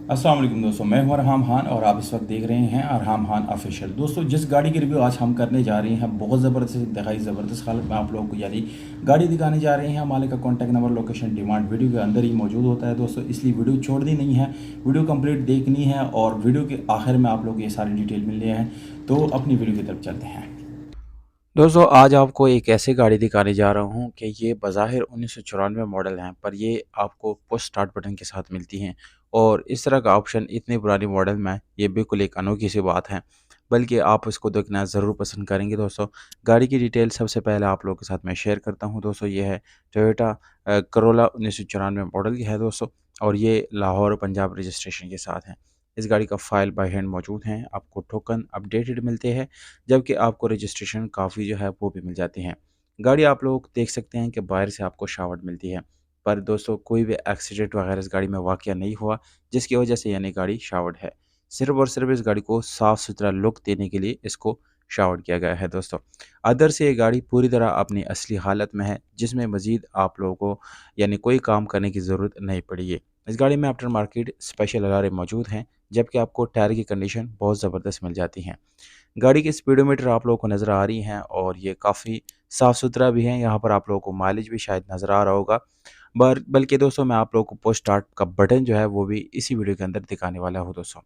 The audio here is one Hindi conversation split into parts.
अस्सलाम वालेकुम दोस्तों, मैं हूं अरहाम खान और आप इस वक्त देख रहे हैं अरहाम खान ऑफिशियल। दोस्तों, जिस गाड़ी की रिव्यू आज हम करने जा रहे हैं बहुत ज़बरदस्त दिखाई ज़बरदस्त हालत में आप लोगों को यानी गाड़ी दिखाने जा रहे हैं। मालिक का contact number, location, demand video के अंदर ही मौजूद होता है दोस्तों, इसलिए वीडियो छोड़नी नहीं है, वीडियो कंप्लीट देखनी है और वीडियो के आखिर में आप लोग को ये सारी डिटेल मिलनी है। तो अपनी वीडियो की तरफ चलते हैं। दोस्तों आज आपको एक ऐसी गाड़ी दिखाने जा रहा हूँ कि ये बज़ाहिर 1994 मॉडल हैं, पर ये आपको पुश स्टार्ट बटन के साथ मिलती हैं। और इस तरह का ऑप्शन इतनी पुरानी मॉडल में ये बिल्कुल एक अनोखी सी बात है, बल्कि आप इसको देखना ज़रूर पसंद करेंगे। दोस्तों, गाड़ी की डिटेल सबसे पहले आप लोगों के साथ मैं शेयर करता हूँ। दोस्तों, ये है टोयोटा करोला 1994 मॉडल की है दोस्तों, और ये लाहौर पंजाब रजिस्ट्रेशन के साथ है। इस गाड़ी का फ़ाइल बाय हैंड मौजूद है, आपको टोकन अपडेटेड मिलते हैं, जबकि आपको रजिस्ट्रेशन काफ़ी जो है वो भी मिल जाती हैं। गाड़ी आप लोग देख सकते हैं कि बाहर से आपको शावर्ड मिलती है, पर दोस्तों कोई भी एक्सीडेंट वगैरह इस गाड़ी में वाक़या नहीं हुआ, जिसकी वजह से यानी गाड़ी शावर्ड है। सिर्फ़ और सिर्फ़ इस गाड़ी को साफ़-सुथरा लुक देने के लिए इसको शावर्ड किया गया है दोस्तों। अंदर से ये गाड़ी पूरी तरह अपनी असली हालत में है, जिसमें मज़ीद आप लोगों को यानी कोई काम करने की ज़रूरत नहीं पड़ी है। इस गाड़ी में आफ्टर मार्केट स्पेशल अलार्म मौजूद हैं, जबकि आपको टायर की कंडीशन बहुत ज़बरदस्त मिल जाती हैं। गाड़ी की स्पीडोमीटर आप लोगों को नज़र आ रही हैं और ये काफ़ी साफ़-सुथरा भी है। यहाँ पर आप लोगों को माइलेज भी शायद नज़र आ रहा होगा। बल्कि दोस्तों मैं आप लोगों को पुश स्टार्ट का बटन जो है वो भी इसी वीडियो के अंदर दिखाने वाला हूँ दोस्तों।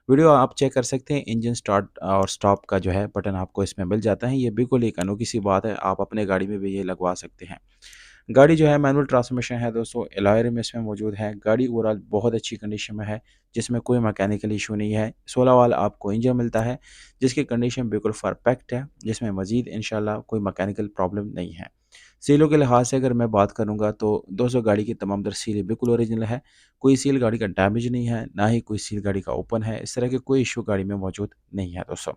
वीडियो आप चेक कर सकते हैं, इंजन स्टार्ट और स्टॉप का जो है बटन आपको इसमें मिल जाता है। ये बिल्कुल एक अनोखी सी बात है, आप अपने गाड़ी में भी ये लगवा सकते हैं। गाड़ी जो है मैनुअल ट्रांसमिशन है दोस्तों, एलॉय रिम इसमें मौजूद है। गाड़ी ओवरऑल बहुत अच्छी कंडीशन में है, जिसमें कोई मैकेनिकल इशू नहीं है। 16 वाल आपको इंजन मिलता है, जिसकी कंडीशन बिल्कुल परफेक्ट है, जिसमें मज़ीद इंशाल्लाह कोई मैकेनिकल प्रॉब्लम नहीं है। सीलों के लिहाज से अगर मैं बात करूँगा तो दोस्तों गाड़ी की तमाम तर सीलें बिल्कुल ओरिजिनल है। कोई सील गाड़ी का डैमेज नहीं है, ना ही कोई सील गाड़ी का ओपन है। इस तरह के कोई इश्यू गाड़ी में मौजूद नहीं है दोस्तों।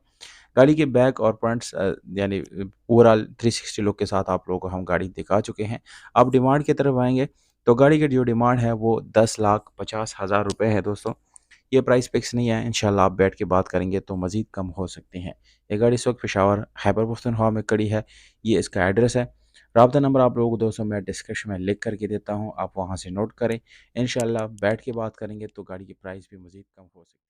गाड़ी के बैक और फ्रंट्स यानी ओवरऑल 360 लुक के साथ आप लोगों को हम गाड़ी दिखा चुके हैं। अब डिमांड की तरफ आएँगे, तो गाड़ी की जो डिमांड है वो 10,50,000 रुपए है दोस्तों। ये प्राइस फिक्स नहीं है, इंशाल्लाह आप बैठ के बात करेंगे तो मज़ीद कम हो सकती हैं। ये गाड़ी इस वक्त पेशावर खैबर पख्तूनख्वा में खड़ी है, ये इसका एड्रेस है। राब्ता नंबर आप लोगों को दोस्तों मैं डिस्क्रिप्शन में लिख करके देता हूँ, आप वहाँ से नोट करें। इंशाल्लाह बैठ के बात करेंगे तो गाड़ी की प्राइस भी मज़ीद कम हो सकती है।